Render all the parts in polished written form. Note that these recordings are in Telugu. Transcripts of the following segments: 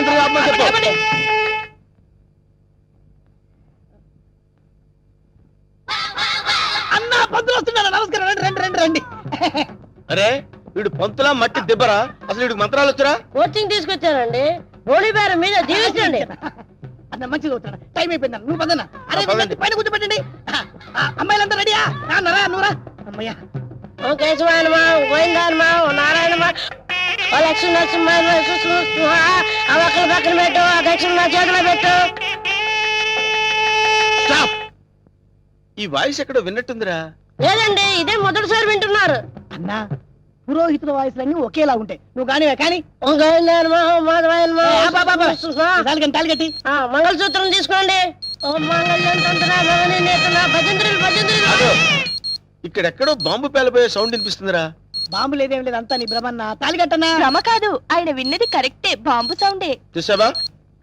క్యాన్సర్ చెప్పు. అన్నా పంతులు వస్తున్నారా? నమస్కారం, రండి రండి రండి రండి. అరే వీడు పంతులా మట్టి దిబ్బరా? అసలు వీడికి మంత్రాలు వచ్చరా? కోచింగ్ తీసుకొచ్చానండి. హోలీ బేరం మీద దీవించండి. అన్న మంచిది అవుతాడు. టైం అయిపోయింది, నువ్వు పదన్నా. అరే పదండి. పైన కూర్చోబెట్టండి. అమ్మాయిలంతా రెడీయా? రాన్నరా నువ్వురా. అమ్మయ్యా ఓం కేశవాయనమా, ఓం గోవిందాయనమా, ఓం నారాయణమా, ఓ లక్ష్మీ నరసింహ ఆ ఒక్కల పక్కన పెట్టు, ఆ దక్షిణ నా చేతిలో పెట్టు. స్టాప్. ఈ వాయిస్ ఎక్కడో విన్నట్టుందిరా. లేదండి, ఇదే మొదటిసారి వింటున్నారు. అన్నా పురోహితుల వాయిస్లన్నీ ఒకేలా ఉంటాయి. నువ్వు కానివే కానీ ఓం గోవిందాయనమా, ఓం మాధవాయనమా, తాలిగట్టి మంగళసూత్రం తీసుకోండి. ఓం మంగళ్యం తంత్రా భవని నేత్ర భజంత్రులు భజంత్రులు. ఇక్కడెక్కడో బాంబు పేలబోయే సౌండ్ వినిపిస్తుందిరా. బాంబు లేదేం లేదు, అంతా నీ భ్రమన్న. తాలిగట్టన్నా. భ్రమ కాదు, ఆయన విన్నది కరెక్టే, బాంబు సౌండే. చూసావా,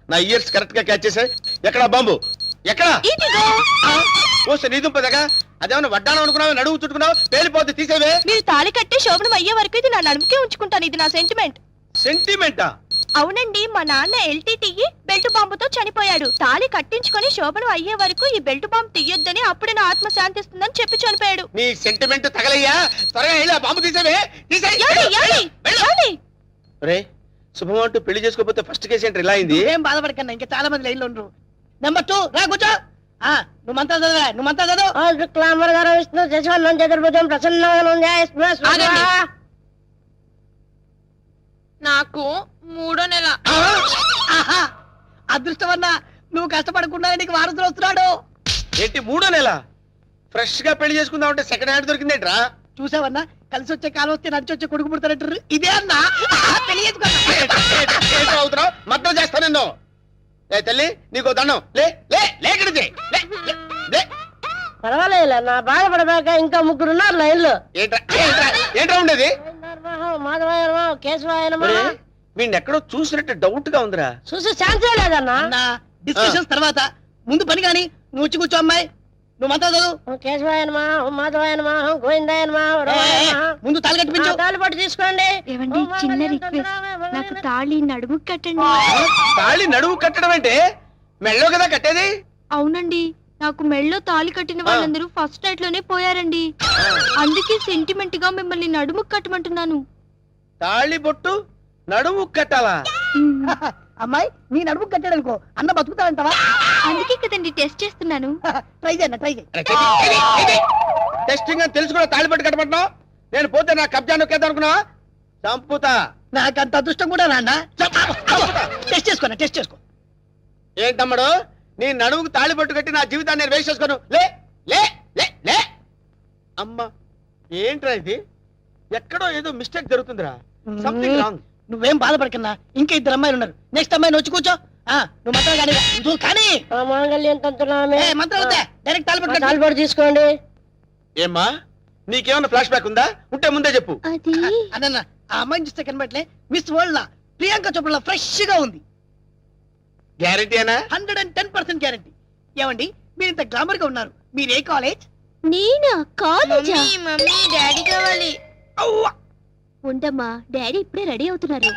నా ఇయర్స్ కరెక్ట్ గా క్యాచ్ చేశాయి. ఎక్కడా బాంబు? ఎక్కడా? ఇదిగో. ఓ నీదుంపదగా, అదేమన్నా వడ్డానం అనుకున్నావు, నడువు చుట్టుకున్నావు, పేలిపోతే తీసేవే. మీరు తాళి కట్టే శోభనం అయ్యే వరకు ఇది నా నడుముకే ఉంచుకుంటాను. ఇది నా సెంటిమెంట్. సెంటిమెంటా? అవునండి, మా నాన్న ఎల్టీటీఈ బెల్ట్ బాంబుతో చనిపోయాడు. తాళి కట్టించుకొని శోభనం అయ్యే వరకు ఈ బెల్ట్ బాంబు తీయొద్దని, అప్పుడే నా ఆత్మ శాంతిస్తుందని చెప్పి చనిపోయాడు. నీ సెంటిమెంట్ తగలయ్యా. త్వరగా వెళ్ళి ఆ బాంబు తీసేవే. రే శుభం అంటూ పెళ్లి చేసుకోకపోతే ఫస్ట్ కేసు ఏంటి ఇలా అయింది? ఏం బాధపడకన్నా, ఇంకా చాలా మంది లైన్లో ఉండరు. నెంబర్ 2 రా కూర్చో. నువ్వు మంత్రా చదువు, నువ్వు మంత్రా చదువు. క్లామర్ గారు విష్ణు శశివర్ణం చతుర్భుజం ప్రసన్నం. నాకు 3వ నెల. అదృష్టమన్నా, నువ్వు కష్టపడకుండా నీకు వారసులు వస్తున్నాడు. ఏంటి 3వ నెల? ఫ్రెష్ గా పెళ్లి చేసుకుందాం అంటే సెకండ్ హ్యాండ్ దొరికిందేంట్రా? చూసావన్నా, కలిసి వచ్చే కాలం వస్తే నడిచి వచ్చే కొడుకు పుడతారంటారు. ఇదే అన్నా అవుతున్నావు, మద్దతు చేస్తా నిన్ను. ఏ తల్లి, నీకు దండం. లే లే లేకడితే పర్వాలేదు, నా బాధపడబాక ఇంకా 3 ఉన్నారు లైన్ లో. ఏంట్రా ఉండేది? మాధవాయనమా, కేశవాయనమా. వీడిని ఎక్కడో చూసినట్టు డౌట్ గా ఉందిరా. చూసే ఛాన్సే లేదన్నా. డిస్కషన్స్ తర్వాత ముందు పని గాని నువ్వు వచ్చి కూర్చో. అమ్మాయి నువ్వు మంత్రా చదువు. కేశవాయనమా, మాధవాయనమా, గోవిందాయనమా. ముందు తాళి కట్టించు. తాళి పట్టు తీసుకోండి. ఏవండి, చిన్న రిక్వెస్ట్, నాకు తాళి నడుము కట్టండి. తాళి నడువు కట్టడం అంటే మెళ్ళో కదా కట్టేది? అవునండి, నాకు మెళ్ళో తాళి కట్టిన వాళ్ళందరూ ఫస్ట్ నైట్ లోనే పోయారండి. అందుకే సెంటిమెంట్ గా మిమ్మల్ని నడుము కట్టమంటున్నాను. తాళి బొట్టు నడుము కట్టాలా? అమ్మాయి నీ నడుము కట్టాడనుకో, అన్న బతుకుతాడంటావా? అందుకే కదండి టెస్ట్ చేస్తున్నాను. ట్రై చేయన్న, ట్రై చేయి. టెస్టింగ్ అని తెలుసు కూడా తాళి బొట్టు కట్టమంటున్నావు. నేను పోతే నా కబ్జా నొక్కేద్దాం అనుకున్నావా? చంపుతా. నాకంత అదృష్టం కూడా రాండా? టెస్ట్ చేసుకో, టెస్ట్ చేసుకో. ఏంటమ్మడు, నీ నడుముకు తాళి బొట్టు కట్టి నా జీవితాన్ని నేను వేస్ట్ చేసుకోను. లే లే లే లే. అమ్మా ఏంట్రా ఇది? ఎక్కడో ఏదో మిస్టేక్ జరుగుతుందిరా. Something wrong. నువ్వేం బాధపడకన్నా, ఇంకా 2 అమ్మాయిలు ఉన్నారు. నెక్స్ట్ అమ్మాయిని వచ్చి కూర్చో. నువ్వు మంత్రం కానీ నువ్వు కానీ మాంగళ్యం తంతునామే. మంత్రం వద్దే, డైరెక్ట్ తాళి పట్టు తీసుకోండి. ఏమ్మా, నీకేమన్నా ఫ్లాష్ బ్యాక్ ఉందా? ఉంటే ముందే చెప్పు. అది అన్న, ఆ అమ్మాయిని చూస్తే కనబట్లే మిస్ వరల్డ్ లా ప్రియాంక చోప్రా ఫ్రెష్ గా ఉంది. గ్యారెంటీనా? 110% గ్యారెంటీ. ఏమండి, మీరు ఇంత గ్లామర్ గా ఉన్నారు, మీరు ఏ కాలేజ్? నేనా? కాలేజా? మమ్మీ డాడీ కావాలి. ఉండమ్మా, డాడీ ఇప్పుడే రెడీ అవుతున్నారు.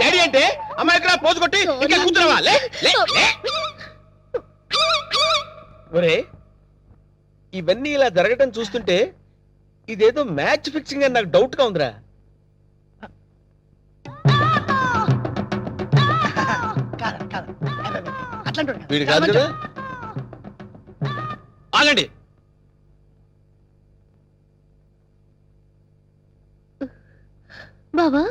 డాడీ అంటే అమ్మాయి ఎక్కడ పోజు కొట్టి ఇంకా కూర్చున్నావా? లే లే లే. ఒరే, ఇవన్నీ ఇలా జరగటం చూస్తుంటే ఇదేదో మ్యాచ్ ఫిక్సింగ్ అని నాకు డౌట్ గా ఉందిరా. వీడు కాదు కదా? ఆగండి. బావా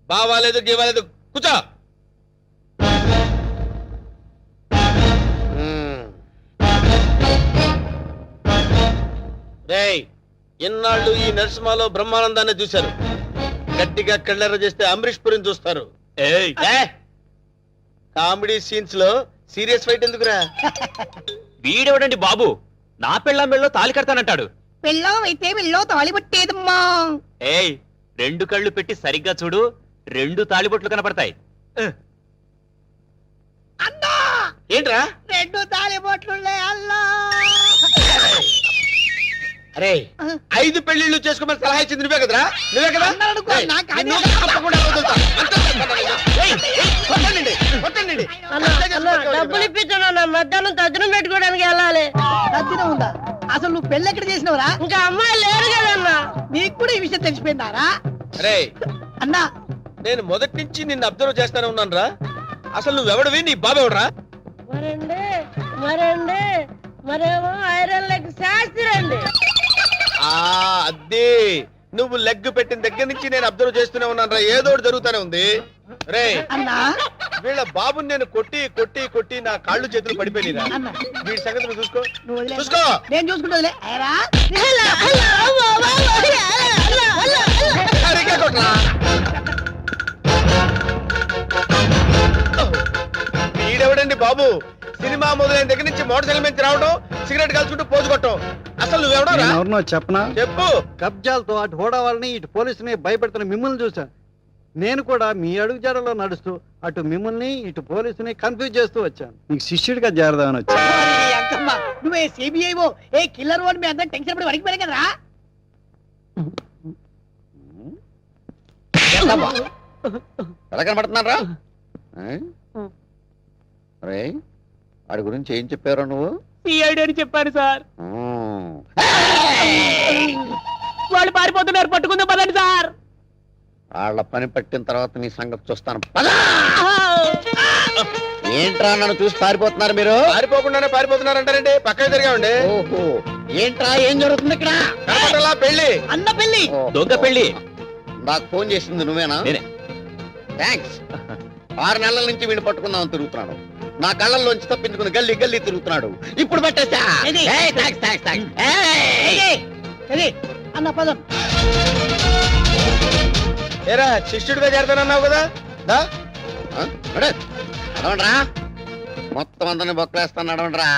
బావాలేదు గీవాలేదు, కూర్చో. రేయ్, ఇన్నాళ్ళు ఈ నరసింహలో బ్రహ్మానందాన్ని చూశారు. గట్టిగా కళ్ళెర్ర చేస్తే అమరీష్ పురిని చూస్తారు. కామెడీ సీన్స్ లో సీరియస్ ఫైట్ ఎందుకురా? వీడెవడండి బాబు, నా పెళ్ళాం మెళ్ళో తాలి కడతానంటాడు. పెళ్ళం అయితే మెళ్ళో తాళి పట్టేదమ్మా. ఏయ్, 2 కళ్ళు పెట్టి సరిగ్గా చూడు, 2 తాళిబొట్లు కనపడతాయి. అన్నా ఏంట్రా? 2 తాళిబొట్లున్నాయి అల్లా. అరే 5 పెళ్లిళ్ళు చేసుకోమని సలహా ఇచ్చింది నువ్వే కదరా? నువ్వే కదా? అన్నారనుకో, ఏయ్, నాకు నిన్ను అదే. తప్పకుండా వదులుతా. ఏయ్, ఏయ్, కొట్టండి, కొట్టండి. డబ్బులు ఇప్పించాను మధ్యాహ్నం తజ్జనం పెట్టుకోవడానికి వెళ్ళాలి. తద్దినం ఉందా? అసలు నువ్వు పెళ్ళి ఎక్కడ చేసినవరా? ఇంకా అమ్మాయి లేరు కదన్నా. నీకు కూడా ఈ విషయం తెలిసిపోయిందారా? అరే అన్నా నేను మొదటి నుంచి నిన్ను అబ్జర్వ్ చేస్తానే ఉన్నాను రా. అసలు నువ్వెవడవి, నీ బాబు ఎవడరా? మరండి మరేమో ఐరన్ లెగ్ శాస్త్రి అండి. అదే నువ్వు లెగ్ పెట్టిన దగ్గర నుంచి నేను అబ్జర్వ్ చేస్తూనే ఉన్నాను రా. ఏదో ఒకటి జరుగుతూనే ఉంది. రే అన్నా వీళ్ళ బాబుని నేను కొట్టి కొట్టి కొట్టి నా కాళ్ళు చేతులు పడిపోయినా. అన్నా వీడి సంగతి నువ్వు చూసుకో. నువ్వు వదిలే. చూసుకో. నేను చూసుకుంటా. సరిగ్గా కొట్టరా. వీడెవడండి బాబు? సినిమా మొదలైన దగ్గర నుంచి మోటార్ సైకిల్ మీద రావడం, సిగరెట్ కలుసుకుంటూ పోజు కొట్టడం. అసలు నువ్వెవడరా? ఎవరినో చెప్పనా? చెప్పు. కబ్జాలతో అటు హోడా వాళ్ళని ఇటు పోలీసుని భయపెడుతున్న మిమ్మల్ని చూశాను. నేను కూడా మీ అడుగుజాడలో నడుస్తూ అటు మిమ్మల్ని ఇటు పోలీసుని కన్ఫ్యూజ్ చేస్తూ వచ్చాను. నీకు శిష్యుడిగా చేరదామని వచ్చాను. అంకమ్మ నువ్వే సిబిఐఓ ఏ కిల్లర్ వాడు మీ అందరం టెన్షన్ పడి వడికిపోయారు కదరా? ఎలా కనబడుతున్నారా? అరే వాడి గురించి ఏం చెప్పారు నువ్వు? సిఐడి అని చెప్పాను సార్. మ్మ్. వాళ్ళు పారిపోతున్నారు, పట్టుకుందాం పదండి సార్. వాళ్ళ పని పట్టిన తర్వాత నీ సంగతి చూస్తాను. పద! ఏంట్రా నన్ను చూసి పారిపోతున్నారు మీరు? పారిపోకుండానే పారిపోతున్నారంటారండి. పక్కన తిరిగామండి. ఓహో ఏంట్రా ఏం జరుగుతుంది ఇక్కడ? కనపడలా పెళ్లి. అన్న పెళ్లి. ఓ, దొంగ పెళ్లి. నాకు ఫోన్ చేసింది నువ్వేనా? నేనే. థ్యాంక్స్. 6 నెలల నుంచి వీడిని పట్టుకుందామని తిరుగుతున్నాడు. నా కళ్ళల్లోంచి తప్పించుకుని గల్లీ గల్లీ తిరుగుతున్నాడు. ఇప్పుడు పట్టేసా. ఏది? ఏయ్, థాంక్స్, థాంక్స్, థాంక్స్. ఏయ్! అది అన్న పదం. ఏరా శిష్యుడిగా చేరతానన్నావు కదా? దా. ఆ? నడు. నడవండ్రా. మొత్తం అందరిని బొక్కలేస్తాను. నడవండ్రా.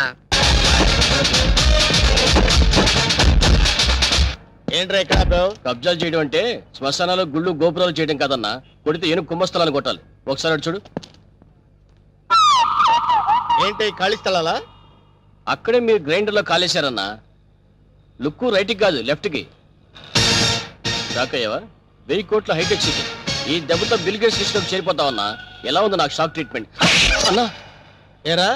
ఏంట్రా ఇక్కడ ఆపావు? కబ్జాలు చేయడం అంటే శ్మశానాలు గుళ్ళు గోపురాలు చేయడం కాదన్నా. కొడితే ఏనుగు కుంభస్థలాన్ని కొట్టాలి. ఒకసారి అటు చూడు. ఏంటి ఖాళీ స్థలాలా? అక్కడే మీరు గ్రైండర్లో కాలేశారన్నా. లుక్కు రైట్కి కాదు లెఫ్ట్కి. రాకయ్యవా 1000 కోట్ల హైటెక్ సిటీ. ఈ దెబ్బతో బిల్ గేట్స్ లిస్టులోకి చేరిపోతావన్నా. ఎలా ఉంది నాకు షాక్ ట్రీట్మెంట్ అన్నా? ఏరా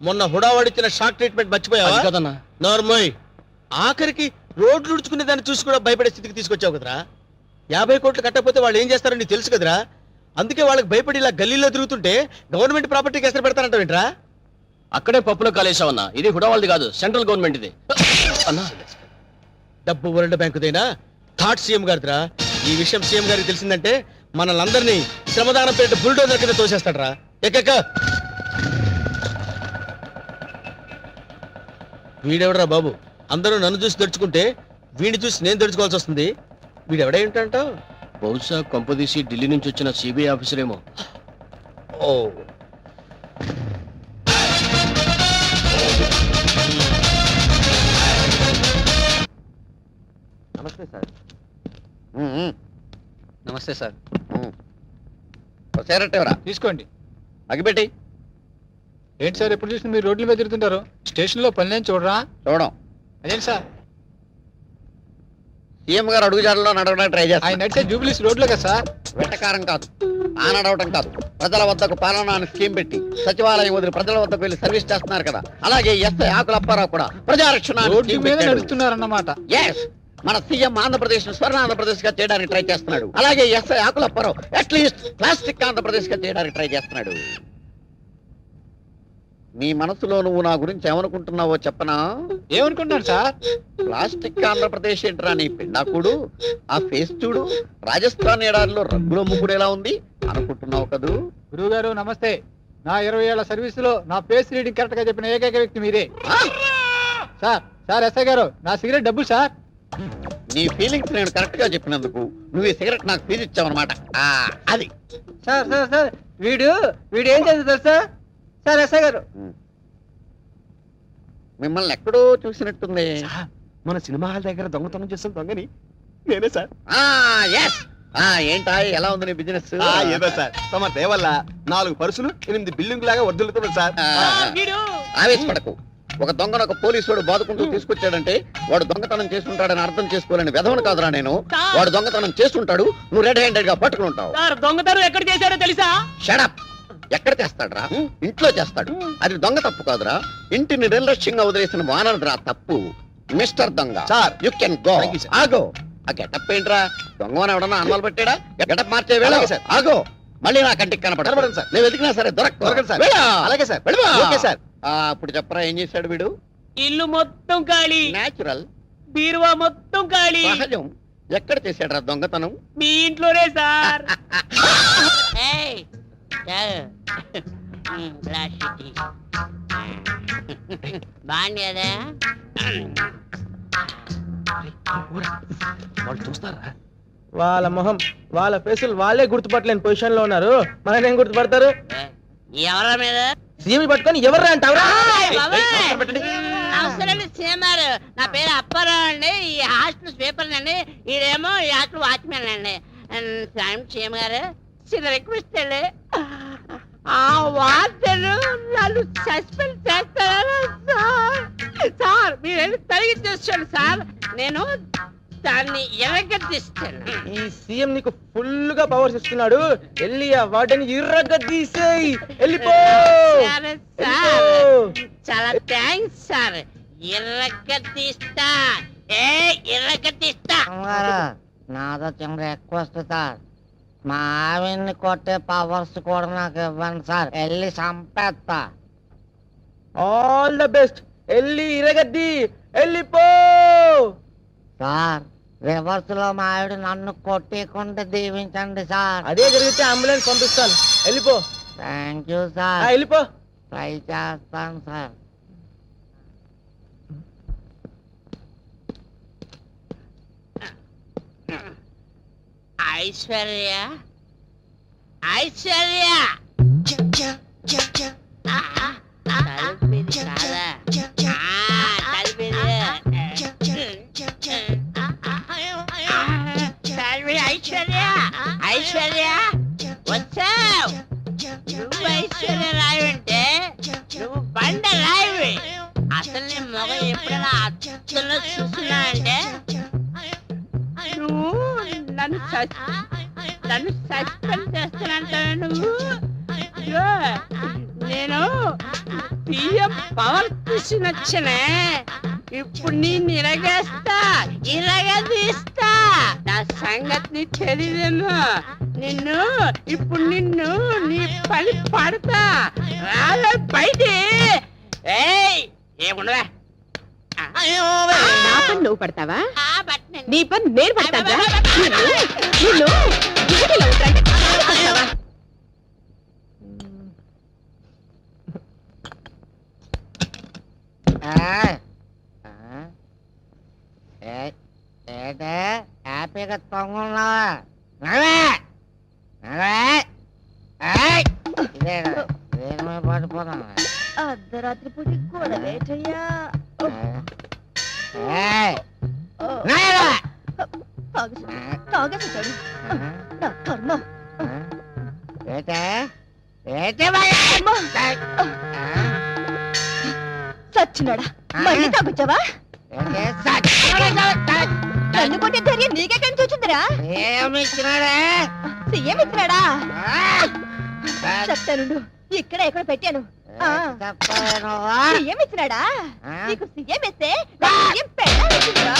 మొన్న హుడావాడిచ్చిన షాక్ ట్రీట్మెంట్ మర్చిపోయావా? అది కాదన్నా. నార్మల్. ఆఖరికి రోడ్లు ఉడుచుకునే దాన్ని చూసి కూడా భయపడే స్థితికి తీసుకొచ్చావు కదరా. 50 కోట్లు కట్టకపోతే వాళ్ళు ఏం చేస్తారో నీకు తెలుసు కదరా. అందుకే వాళ్ళకి భయపడి ఇలా గల్లీలో తిరుగుతుంటే గవర్నమెంట్ ప్రాపర్టీకి ఎసరు పెడతానంటావు ఏంట్రా? అక్కడే పప్పులో కాలేశావన్నా. ఇది హుడావాళ్ళది కాదు, సెంట్రల్ గవర్నమెంట్ ఇది అన్నా. డబ్బు వరల్డ్ బ్యాంకుదైనా థాట్ సీఎం గారిదిరా. ఈ విషయం సీఎం గారికి తెలిసిందంటే మనల్ని శ్రమదానం పేట బుల్డోజర్ కింద తోసేస్తాడరా. ఎక్క వీడెవడరా బాబు? అందరూ నన్ను చూసి తెరుచుకుంటే వీడిని చూసి నేను తెరుచుకోవాల్సి వస్తుంది. వీడెవడే ఏంటంటావు? బహుశా కొంపదీసి ఢిల్లీ నుంచి వచ్చిన సిబిఐ ఆఫీసర్ ఏమో. ఓ నమస్తే సార్. మ్మ్. నమస్తే సార్. మ్మ్. ఓ సిగరెట్ ఎవరా? తీసుకోండి. అగిపెట్టి. ఏంటి సార్ ఎప్పుడు చూసిన మీరు రోడ్ల మీద తిరుగుతుంటారు? స్టేషన్ లో పని చూడరా? చూడం. అదేంటి సార్ సీఎం గారు అడుగుజాడలో నడవడానికి ట్రై చేస్తారు. ఆయన నడిచే జూబిలీస్ రోడ్లో కదా సార్? వెటకారం కాదు, ఆ నడవటం కాదు. ప్రజల వద్దకు పాలన అని స్కీమ్ పెట్టి సచివాలయం వదిలి ప్రజల వద్దకు వెళ్ళి సర్వీస్ చేస్తున్నారు కదా. అలాగే ఎస్ఐ ఆకుల అప్పారావు కూడా ప్రజారక్షణ అని రోడ్డు scheme మీద పెట్టాడు. నడుస్తున్నారన్నమాట. Yes, మన సీఎం ఆంధ్రప్రదేశ్ స్వర్ణ ఆంధ్రప్రదేశ్ గా చేయడానికి ట్రై చేస్తున్నాడు. అలాగే ఎస్ఐ ఆకుల అప్పారావు అట్లీస్ట్ ప్లాస్టిక్ ఆంధ్రప్రదేశ్ గా చేయడానికి ట్రై చేస్తున్నాడు. నీ మనసులో నువ్వు నా గురించి ఏమనుకుంటున్నావో చెప్పనా? ఏమనుకుంటున్నారు సార్? ప్లాస్టిక్ ఆంధ్రప్రదేశ్ ఏంట్రా నీ పిండాకుడు? ఆ ఫేస్ చూడు, రాజస్థాన్ ఎడారిలో రంగుల ముగ్గురు ఎలా ఉంది అనుకుంటున్నావు కదూ? గురువు గారు నమస్తే. నా 20 ఏళ్ల సర్వీస్ లో నా ఫేస్ రీడింగ్ కరెక్ట్ గా చెప్పిన ఏకైక వ్యక్తి మీరే సార్. సార్ ఎస్ఐ గారు, నా సిగరెట్ డబ్బులు సార్. నీ ఫీలింగ్స్ నేను కరెక్ట్ గా చెప్పినందుకు నువ్వు ఈ సిగరెట్ నాకు ఫీజు ఇచ్చావన్నమాట. అది సార్ సార్ సార్ వీడు ఏం చేస్తారు సార్? సార్ ఎస్ఐ గారు, మిమ్మల్ని ఎక్కడో చూసినట్టుంది. మన సినిమా హాల్ దగ్గర దొంగతనం చేసిన దొంగని నేనే సార్. ఎస్. ఏంటా ఎలా ఉంది నీ బిజినెస్? ఏదో సార్ తమ దేవల్ల 4 పర్సులు 8 బిల్డింగ్ లాగా వర్దులుతున్నాయి సార్. ఆవేశపడకు. ఒక దొంగను ఒక పోలీసుడు బాదుకుంటూ తీసుకొచ్చాడంటే వాడు దొంగతనం చేస్తుంటాడని అర్థం చేసుకోలేని వెధవను కాదురా నేను. వాడు దొంగతనం చేస్తుంటాడు, నువ్వు రెడ్ హ్యాండెడ్ గా పట్టుకుని ఉంటావు. సార్ దొంగతనం ఎక్కడ చేశాడో తెలుసా? షడప్. ఎక్కడ చేస్తాడ్రా? ఇంట్లో చేస్తాడు. అది దొంగ తప్పు కాదురా, ఇంటిని నిర్లక్ష్యంగా వదిలేసిన వానరురా తప్పు. మిస్టర్ దొంగ sir. You can go. Thank you, sir. ఆగో. ఆ గెటప్ ఏంట్రా? దొంగని ఎవడన్నా అన్నాలు పెట్టాడా? గెటప్ మార్చే వేళ అలాగే, sir. ఆగో. మళ్ళీ నా కంటికి కనపడదు కనపడదు, sir. నేను వెతికినా సరే దొరకదు, sir. వెళ్ళా. అలాగే సార్. వెళ్ళిపో. Okay sir. ఇప్పుడు చెప్పరా ఏం చేశాడు వీడు? ఇల్లు మొత్తం ఖాళీ, న్యాచురల్, బీరువా మొత్తం ఖాళీ. సహజం. ఎక్కడ చేశాడు దొంగతనం? మీ ఇంట్లోనే సార్. బాగుండేదా? వాళ్ళు చూస్తారా? వాళ్ళ మొహం వాళ్ళ ఫేసులు వాళ్ళే గుర్తుపట్టలేని పొజిషన్ లో ఉన్నారు. మనం ఏం గుర్తుపడతారు? ఎవరా మీద సీఎం పట్టుకొని ఎవరు అంటావురా? అవసరం సీఎంఆర్. నా పేరు అప్పారావు అండి. ఈ హాస్టల్ స్వీపర్ అండి. ఈడేమో ఈ హాస్టల్ వాచ్మెన్ అండి. సీఎం గారు చిన్న రిక్వెస్ట్ అండి, ఆ వార్డెన్ నన్ను సస్పెండ్ చేస్తారా సార్? సార్ మీరు తొలగించేస్తాను సార్, నేను దాన్ని ఎరగదీస్తాను. ఈ సీఎం నీకు ఫుల్ గా పవర్స్ ఇస్తున్నాడు. వెళ్ళి ఆ వాటిని ఇర్రగా తీసేయి. వెళ్ళిపో. సరే సార్, చాలా థ్యాంక్స్ సార్. ఎర్రగదీస్తా. ఎర్రగదీస్తా. నాదో చిన్న రిక్వెస్ట్ సార్, మా ఆవిడ్ని కొట్టే పవర్స్ కూడా నాకు ఇవ్వండి సార్, వెళ్ళి చంపేస్తా. All the best. వెళ్ళి ఇరగద్ది. వెళ్ళిపో. సార్ రివర్స్ లో మా ఆవిడ నన్ను కొట్టేకుండా దీవించండి సార్. అదే జరిగితే అంబులెన్స్ పంపిస్తాను. వెళ్ళిపో. థ్యాంక్ యూ సార్, వెళ్ళిపో. ట్రై చేస్తాను సార్. ఐశ్వర్య, ఐశ్వర్య, తలుపిది కాదా? తలుపిది. ఐశ్వర్య, ఐశ్వర్య వచ్చావు. నువ్వు ఐశ్వర్య రాయి అంటే నువ్వు బండ రాయివి. అసలు నీ మొగ ఎప్పుడైనా అచ్చలో చూస్తున్నా అంటే నువ్వు నన్ను సస్పెండ్ చేస్తానంటావు. నువ్వు ఇదిగో, నేను బియ్యం పవర్ చూసి నచ్చనే. ఇప్పుడు నేను ఇరగదీస్తా. నా సంగతి తెలియదేమో. ఇప్పుడు నిన్ను నీ పని పడతా. రాలే బయటి. ఏముండవా? నా పని నువ్వు పడతావా? నీ పని నేను పడతావా? నిన్ను డ్యూటీలో ఉంటాయి. ఏంటే హ్యాపీగా తొంగున్నావా? పడిపోతాను. అర్ధరాత్రి పూట గొడవేటయ్యా. తాగేసాడు నా కర్మ. సచ్చినాడా, మళ్ళీ తాగొచ్చావా? నన్ను కొట్టే ధైర్యం నీకెక్కడి నుంచి వచ్చిందిరా? సీఎం ఇచ్చినాడా? చెప్తానుండు, ఇక్కడ ఎక్కడ పెట్టాను. సీఎం ఇచ్చినాడా? నీకు సీఎం ఇస్తే సీఎం పెట్టాల్సిందిరా.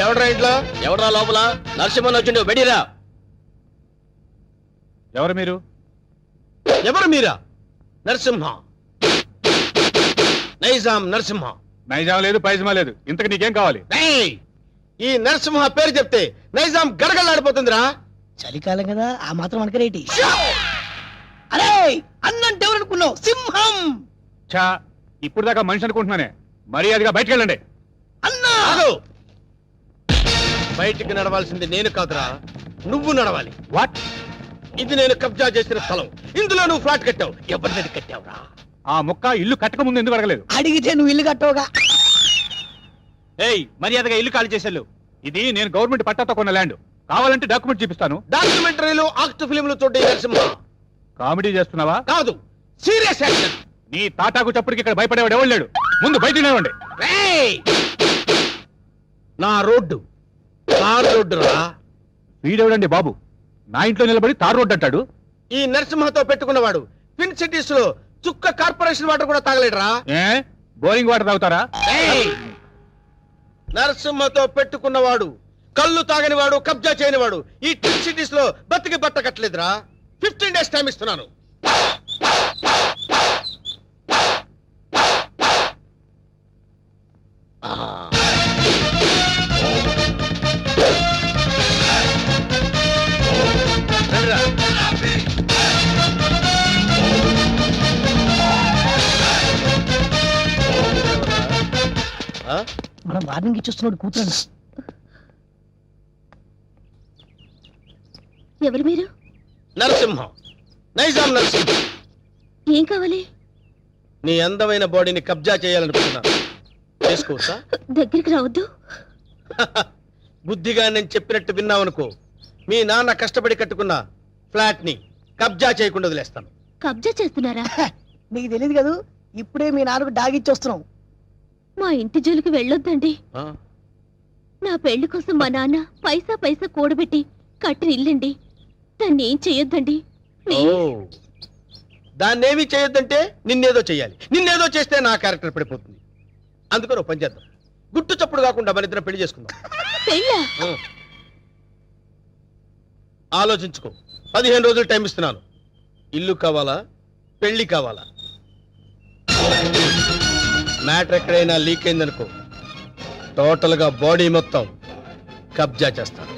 ఎవడ్రా ఇంట్లో? ఎవరా లోపల? నరసింహన్ వచ్చిండు, బెడిరా. ఎవరు మీరు? ఎవరు మీరా? నరసింహ, నైజాం నరసింహ. నైజాం లేదు, పైజమా లేదు, ఇంతకు నీకేం కావాలి? ఏయ్! ఈ నరసింహ పేరు చెప్తే నైజాం గడగడలాడిపోతుందిరా. చలికాలం కదా, ఆ మాత్రం అనకరేటి. అరే అన్నంటే ఎవరనుకున్నావు? సింహం. చా, ఇప్పుడు దాకా మనిషి అనుకుంటున్నానే. మర్యాదగా బయటకు వెళ్ళండి. అన్నా ఆగు! బయటికి నడవాల్సింది నేను కాదురా, నువ్వు నడవాలి. వాట్? ఇది నేను కబ్జా చేసిన స్థలం. ఇందులో నువ్వు ఫ్లాట్ కట్టావు. ఎవరిని కట్టావురా? ఆ మొక్క ఇల్లు కట్టక ముందు ఎందుకు అడగలేదు? అడిగితే నువ్వు ఇల్లు కట్టవుగా. ఏయ్, మర్యాదగా ఇల్లు ఖాళీ చేసేళ్ళు. ఇది నేను గవర్నమెంట్ పట్టాతో కొన్న ల్యాండ్. కావాలంటే డాక్యుమెంట్ చూపిస్తాను. డాక్యుమెంటరీలు, ఆక్ట్ ఫిలింలు చూడే నరసింహ. కామెడీ చేస్తున్నావా? కాదు, సీరియస్ యాక్షన్. నీ తాటాకు చప్పుడుకి ఇక్కడ భయపడేవాడు ఎవడు లేడు. ముందు బయట నిలవండి. నా రోడ్డు తార్ రోడ్డు రా. వీడెవడండి బాబు నా ఇంట్లో నిలబడి తార్ రోడ్డు అంటాడు? ఈ నరసింహతో పెట్టుకున్నవాడు ట్విన్ సిటీస్ లో చుక్క కార్పొరేషన్ వాటర్ కూడా తాగలేడురా. ఏ బోరింగ్ వాటర్ తాగుతారా? నరసింహతో పెట్టుకున్నవాడు కళ్ళు తాగనివాడు, కబ్జా చేయనివాడు ఈ ట్విన్ సిటీస్ లో బతికి బట్ట కట్టలేదురా. 15 days టైం ఇస్తున్నాను. రండిరా. ఆ? మనం వార్నింగ్ ఇచ్చేస్తున్నాడు కూతురు. ఎవరు మీరు? నరసింహం, నైజాం నరసింహం. ఏం కావాలి? నీ అందమైన బాడీని కబ్జా చేయాలనుకుంటున్నాను. చేసుకోవచ్చా? దగ్గరికి రావద్దు. బుద్ధిగా నేను చెప్పినట్టు విన్నావనుకో, మీ నాన్న కష్టపడి కట్టుకున్న ఫ్లాట్ ని కబ్జా చేయకుండా వదిలేస్తాను. కబ్జా చేస్తున్నారా? నీకు తెలియదు కదా, ఇప్పుడే మీ నాన్నకు డాగిచ్చి వస్తున్నాం. మా ఇంటి జోలికి వెళ్ళొద్దండి. ఆ? నా పెళ్లి కోసం మా నాన్న పైసా పైసా కూడబెట్టి కట్టిన ఇల్లండి. దాన్ని ఏం చెయ్యొద్దండి. ఓ, దాన్నేమీ చేయొద్దంటే నిన్నేదో చెయ్యాలి. నిన్నేదో చేస్తే నా క్యారెక్టర్ పడిపోతుంది. అందుకని ఓ పని చేద్దాం. గుట్టు చప్పుడు కాకుండా మన ఇద్దరం పెళ్లి చేసుకుందాం. పెళ్ళా? ఆలోచించుకో. 15 రోజులు టైం ఇస్తున్నాను. ఇల్లు కావాలా, పెళ్లి కావాలా? మ్యాటర్ ఎక్కడైనా లీక్ అయిందనుకో, టోటల్ గా బాడీ మొత్తం కబ్జా చేస్తాను.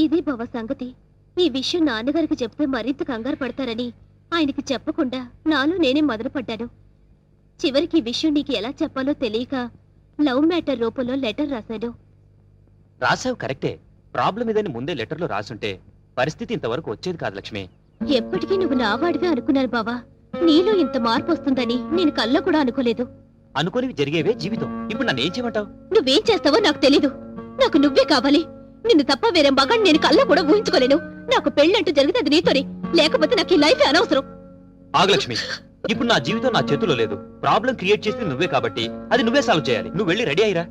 ఇది బావ సంగతి. ఈ విషయం నాన్నగారికి చెప్తే మరింత కంగారు పడతారని ఆయనకి చెప్పకుండా నాలో నేనే మొదలుపడ్డాను. చివరికి ఈ విషయం నీకు ఎలా చెప్పాలో తెలియక లవ్ మ్యాటర్ రూపంలో లెటర్ రాశాను. రాసావు కరెక్టే. ప్రాబ్లం ఇదని ముందే లెటర్లో రాసుంటే పరిస్థితి ఇంతవరకు వచ్చేది కాదు లక్ష్మి. ఎప్పటికీ నువ్వు నావాడిగా అనుకున్నాను బావా. నీలో ఇంత మార్పు వస్తుందని నేను కల్లో కూడా అనుకోలేదు. అనుకోనివి జరిగేవే జీవితం. ఇప్పుడు నన్ను ఏం చేయమంటావు? నువ్వేం చేస్తావో నాకు తెలీదు. నాకు నువ్వే కావాలి. నిన్ను తప్ప వేరే మగాన్ని నేను కల్లో కూడా ఊహించుకోలేను. నాకు పెళ్ళంటూ జరిగితే అది నీతోనే, లేకపోతే నాకు ఈ లైఫ్ అనవసరం. ఆగు లక్ష్మి, ఇప్పుడు నా జీవితం నా చేతిలో లేదు. ప్రాబ్లం క్రియేట్ చేసింది నువ్వే కాబట్టి అది నువ్వే సాల్వ్ చేయాలి. నువ్వు వెళ్ళి రెడీ అయ్యిరా.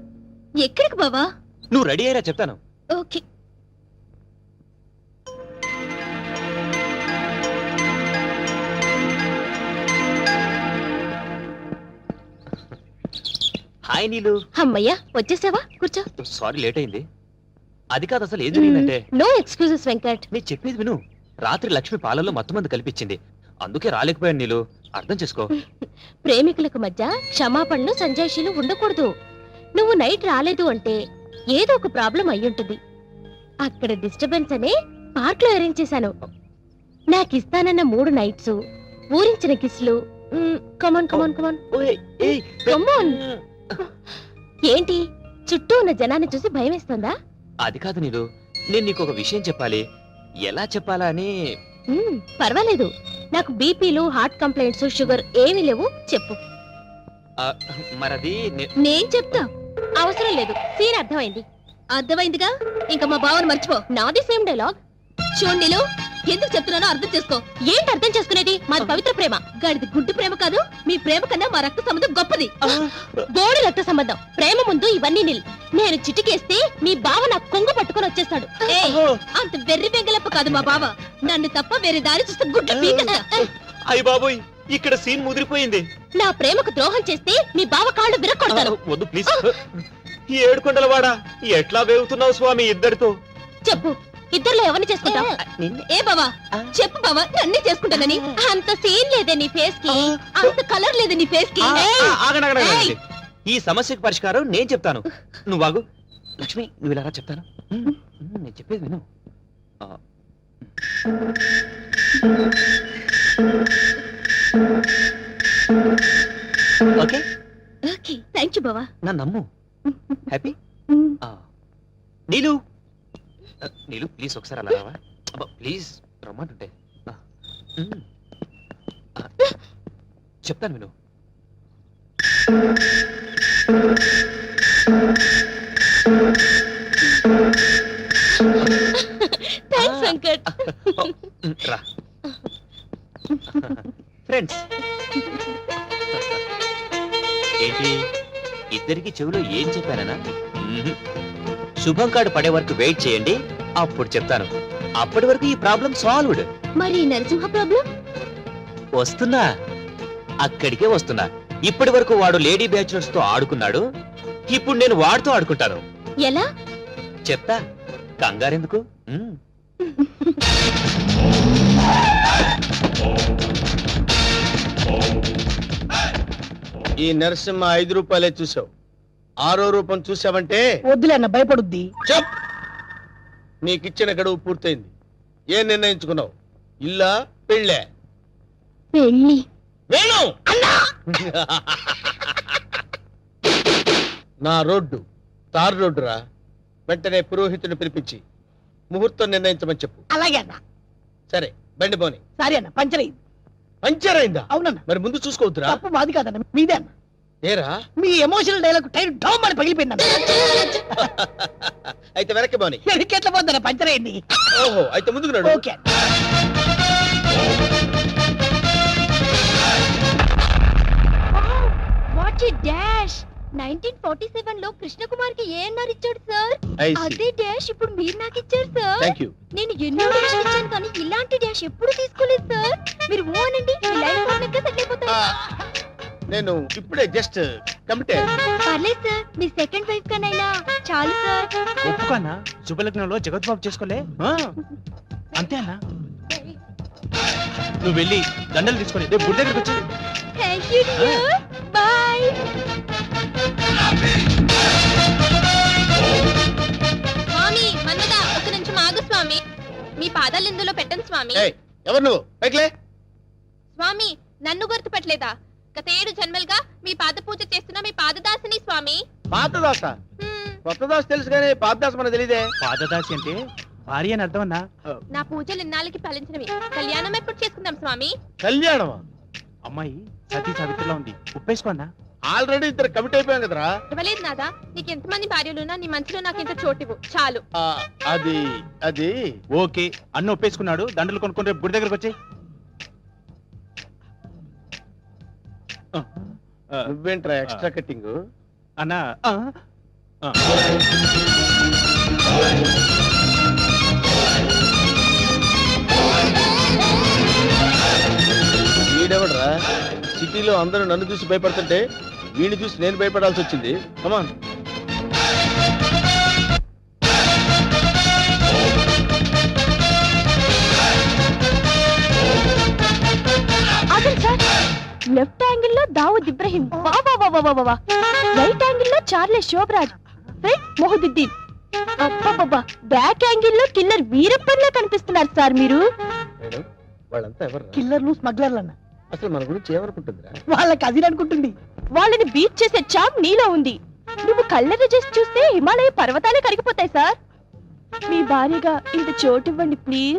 ఎక్కడికి బావా? నువ్వు రెడీ అయ్యిరా చెప్తాను. ఓకే. హాయ్ నీలు. అమ్మయ్యా, వచ్చేసావా? కూర్చో. సారీ లేట్ అయింది. అది కాదు, అసలు ఏం జరిగిందంటే, నో ఎక్స్క్యూజెస్ వెంకట్. నేను చెప్పేది విను. రాత్రి లక్ష్మి పాలల్లో మత్తుమంది కల్పించింది. అందుకే రాలేకపోయాను నీలు. అర్థం చేసుకో. ప్రేమికులకు మధ్య క్షమాపణలు సంజాయిషీలు ఉండకూడదు. నువ్వు నైట్ రాలేదు అంటే ఏదో ఒక ప్రాబ్లం అయ్యుంటుంది. అక్కడ డిస్టర్బెన్స్ అనే పార్క్ లో అరేంజ్ చేశాను. నాకు ఇస్తానన్న 3 నైట్స్, ఊరించిన కిస్లు. కమాన్ కమాన్ కమాన్ కమాన్. ఏంటి, చుట్టూ ఉన్న జనాన్ని చూసి భయం వేస్తుందా? అది కాదు నీలు, నేను నీకు ఒక విషయం చెప్పాలి. ఎలా చెప్పాలా అని. పర్వాలేదు. నాకు బీపీలు, హార్ట్ కంప్లైంట్స్, షుగర్ ఏమీ లేవు. చెప్పు. మరది నేను చెప్తా. అవసరం లేదు. సీన్ అర్థమైంది. అర్థమైందిగా, ఇంకా మా బావని మర్చిపో. నాది సేమ్ డైలాగ్. చూడండిలో ఎందుకు చెప్తున్నానో అర్థం చేసుకో. ఏంటి అర్థం చేసుకునేది? మాది పవిత్ర ప్రేమ. గాడిది గుడ్డు ప్రేమ కాదు. మీ ప్రేమ కన్నా మా రక్త సంబంధం గొప్పది. బోడి రక్త సంబంధం. ప్రేమ ముందు ఇవన్నీ నిల్. నేను చిటికేస్తే మీ బావ నా కొంగు పట్టుకొని వచ్చేస్తాడు. అంత వెర్రి బెంగలప్ప కాదు మా బావ. నన్ను తప్ప వేరే దారి చూస్తే గుడ్డ పీకస్తా. అయ్య బాబోయ్, ఇక్కడ సీన్ ముదిరిపోయింది. నా ప్రేమకు ద్రోహం చేస్తే మీ బావ కాళ్ళు విరక్కొడతాను. వద్దు ప్లీజ్. ఈ ఏడుకొండల వాడా, ఎట్లా వేగుతున్నావు స్వామి ఇద్దరితో? చెప్పు, ఇద్దరులో ఎవరిని చేసుకుంటావు? ఏ బావా, చెప్పు బావా, నన్నే చేసుకుంటానని. అంత సీన్ లేదే నీ ఫేస్ కి, అంత కలర్ లేదే నీ ఫేస్ కి. ఈ సమస్యకు పరిష్కారం నేను చెప్తాను. నువ్వు ఆగు లక్ష్మి, నువ్వు ఇలా రా చెప్తాను. నేను చెప్పేది విను. ఓకే ఓకే, థాంక్యూ బావా. నా నమ్ము. హ్యాపీ నీలు నీలు ప్లీజ్ ఒకసారి అలా రావా అబ్బా ప్లీజ్ రమ్మంటుంటే చెప్తాను విను థ్యాంక్స్ వెంకట్. రా ఫ్రెండ్స్ ఏంటి ఇద్దరికి చెవిలో ఏం చెప్పానన్నా శుభం కార్డు పడే వరకు వెయిట్ చేయండి అప్పుడు చెప్తాను అప్పటి వరకు ఈ ప్రాబ్లం సాల్వ్డ్ మరి నరసింహ ప్రాబ్లం? వస్తున్నా అక్కడికే వస్తున్నా ఇప్పటి వరకు వాడు లేడీ బ్యాచులర్స్ తో ఆడుకున్నాడు ఇప్పుడు నేను వాడితో ఆడుకుంటాను ఎలా? చెప్తా కంగారెందుకు ఈ నరసింహ 5 రూపాయలే చూసావు 6వ రూపం చూసావంటే వద్దులే అన్న భయపడుద్ది. చెప్ నీకిచ్చిన గడువు పూర్తయింది ఏం నిర్ణయించుకున్నావు ఇల్లా పెళ్ళే పెళ్ళి. వేణు నా రోడ్డు తారు రోడ్డు రా వెంటనే పురోహితుని పిలిపించి ముహూర్తం నిర్ణయించమని చెప్పు అలాగే అన్న. సరే బండి పోని సారీ అన్న, పంచర్ అయింది. పంచర్ అయిందా అవునన్న, మరి ముందు చూసుకోవద్దురా తప్పు మాది కాదన్న, మీదే అన్న. ఏరా మీ ఎమోషనల్ డైలాగ్ టైర్ డౌన్ అని పగిలిపోయిందన్న. అయితే వెనక్కి పోని ఎట్లా పోద్దన్న, పంచర్ అయింది. ఓహో అయితే ముందుకు నడు ఓకే వాట్ ఏ డాష్! 1947 లో కృష్ణకుమార్ కి ఏఎన్ఆర్ ఇచ్చాడు సార్. I see. అదే డాష్ ఇప్పుడు మీరు నాకు ఇచ్చారు సార్. థ్యాంక్ యూ నేను ఎన్నో డాష్ ఇచ్చాను కానీ ఇలాంటి డాష్ ఎప్పుడు తీసుకోలేదు సార్. మీరు ఓ అనండి, మీ లైఫ్ పార్ట్నర్ సెటిల్ అయిపోతారు. నేను ఇప్పుడే జస్ట్ కమిటే పర్లేదు సార్, మీ సెకండ్ వైఫ్ కనైనా చాలు సార్. ఒప్పుకన్నా శుభలగ్నంలో జగత్ బాబు చేసుకోలే అంతే అన్నా నువ్వు వెళ్ళి దండలు తీసుకొని రేపు గుడి దగ్గరకు వచ్చి థ్యాంక్ యూ డియర్, బై. స్వామి మన్మద, ఒక నిమిషం ఆగు స్వామి. మీ పాదాలు ఇందులో పెట్టండి స్వామి. ఎవరు నువ్వు పైకిలే స్వామి నన్ను గుర్తుపట్టలేదా? గత 7 జన్మలుగా మీ పాద పూజ చేస్తున్న మీ పాదదాసిని స్వామి. పాతదాస కొత్త దాస తెలుసు కానీ పాతదాస మనకు తెలియదే పాదదాసి అంటే భార్య అని అర్థం అన్నా నా పూజలు ఇన్నాళ్ళకి ఫలించినవి. కళ్యాణం ఎప్పుడు చేసుకుందాం స్వామి? కళ్యాణమా అమ్మాయి సతీ సావిత్రిలో ఉంది ఉప్పేసుకో అన్నా ఆల్రెడీ ఇద్దరు కమిట్ అయిపోయాం కదరా ఇవ్వలేదు నాదా, నీకు ఎంతమంది భార్యలున్నా నీ మనసులో నాకు ఇంత చోటివ్వు చాలు. అది అది ఓకే అన్న ఒప్పేసుకున్నాడు దండలు కొనుక్కొని రేపు గుడి దగ్గరకు వచ్చి నువ్వేంట్రా ఎక్స్ట్రా కట్టింగ్ అన్నా వీడెవడరా సిటీలో అందరూ నన్ను చూసి భయపడుతుంటే వీడిని చూసి నేను భయపడాల్సి వచ్చింది. కమాన్ అసలు సార్ లెఫ్ట్ యాంగిల్ లో దావుద్ ఇబ్రహీం, రైట్ యాంగిల్ లో చార్లెస్ శోభరాజ్, ఫ్రంట్ మొహదుద్దీన్, అబ్బబ్బబ్బా బ్యాక్ యాంగిల్ లో కిల్లర్ వీరప్పన్లా కనిపిస్తున్నారు సార్ మీరు. మేడం వాళ్ళంతా ఎవరు కిల్లర్లు స్మగ్లర్లు అన్న. అసలు మన గురించి ఏమనుకుంటుందిరా? వాళ్ళ కజిన్ అనుకుంటుంది. వాళ్ళని బీట్ చేసే చాప్ నీలో ఉంది. నువ్వు కళ్ళెర్ర చేసి చూస్తే హిమాలయ పర్వతాలే కరిగిపోతాయి సార్. మీ భార్యగా ఇంత చోటు ఇవ్వండి please.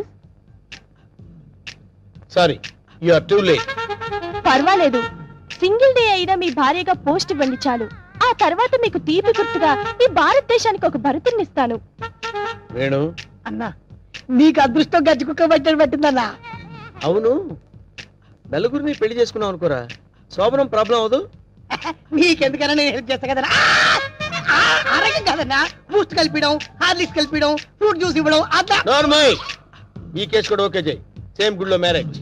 Sorry you are too late. పర్వాలేదు, సింగిల్ డే అయినా మీ భార్యగా పోస్ట్ ఇవ్వండి చాలు. ఆ తర్వాత మీకు తీపి గుర్తుగా ఈ భారతదేశానికి ఒక భరతుని ఇస్తాను. వేణు అన్నా నీకు అదృష్టం గజ్జి కుక్క పట్టని పట్టిందన్నా. అవును నలుగురిని పెళ్లి చేసుకున్నావు అనుకోరా, శోభనం ప్రాబ్లం అవదు. నీకెందుకన్నా నేను హెల్ప్ చేస్తా కదన్నా. అరగం కదన్నా, బూస్ట్ కలిపిడం, హార్లిక్స్ కలిపిడం, ఫ్రూట్ జ్యూస్ ఇవ్వడం అదా. నార్మల్ ఈ కేసు కూడా ఓకే చేయి. సేమ్ గుడిలో మ్యారేజ్.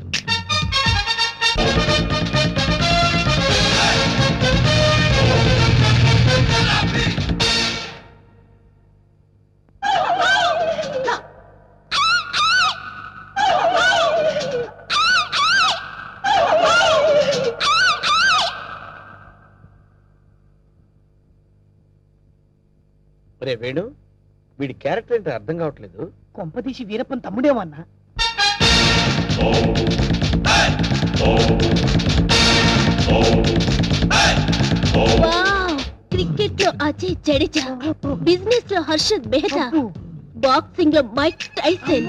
రే వేణు వీడి క్యారెక్టర్ ఏంటో అర్థం కావట్లేదు. కొంపదీసి వీరప్పన్ తమ్ముడేమన్నా. క్రికెట్ లో అజయ్ జడేజా, బిజినెస్ లో హర్షద్ మెహతా, బాక్సింగ్ లో మైక్ టైసన్,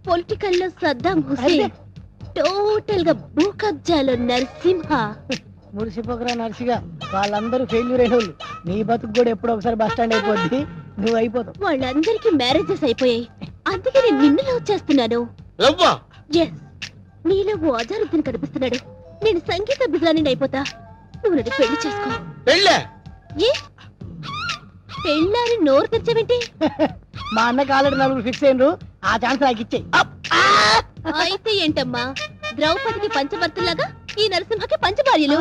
పొలిటికల్ లో సద్దాం హుసేన్, టోటల్ గా భూ కబ్జాలో నరసింహ. మురిసిపోకరా నర్సిగా, వాళ్ళందరూ ఫెయిల్యూర్ అయిన వాళ్ళు. నీ బతుకు కూడా ఎప్పుడో ఒకసారి బస్ స్టాండ్ అయిపోద్ది, నువ్వు అయిపోతావు. వాళ్ళందరికీ మ్యారేజెస్ అయిపోయాయి, అందుకే నేను నిన్ను లవ్ చేస్తున్నాను. లవ్వా? ఎస్, నీలో ఓ అజారుద్దీన్ కనిపిస్తున్నాడు. నేను సంగీత బిజాని అయిపోతా, నువ్వు నన్ను పెళ్లి చేసుకో. పెళ్ళే? ఏ పెళ్ళాని నోరు తెచ్చావేంటి? మా అన్నకి ఆల్రెడీ నలుగురు ఫిక్స్ అయినరు, ఆ ఛాన్స్ నాకు ఇచ్చేయి. అయితే ఏంటమ్మా, ద్రౌపదికి పంచభర్తలాగా ఈ నరసింహకి పంచభార్యలు.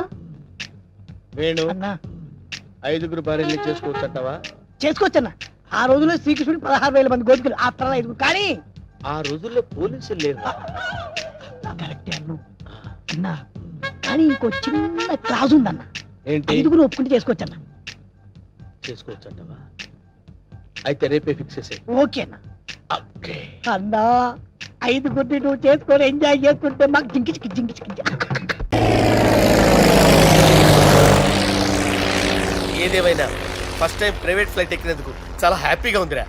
వేణు, అన్నా 5 భార్యల్ని చేసుకోవచ్చంటావా? చేసుకోవచ్చన్నా. ఆ రోజుల్లో శ్రీకృష్ణుడు 16,000 మంది గోపికలు, ఆ తర్వాత 5. కానీ ఆ రోజుల్లో పోలీసులు లేరు. కరెక్టే అన్నా, కానీ ఇంకో చిన్న క్లాజ్ ఉందన్న. ఏంటి? 5 ఒప్పుకుంటే చేసుకోవచ్చన్నా. చేసుకోవచ్చంటావా? అయితే రేపే ఫిక్స్ చేసే. ఓకే అన్న. అన్నా 5 నువ్వు చేసుకొని ఎంజాయ్ చేసుకుంటే మాకు జింకిచికి జింకిచికి. ఏదేమైనా ఫస్ట్ టైం ప్రైవేట్ ఫ్లైట్ ఎక్కినందుకు చాలా హ్యాపీగా ఉందిరా.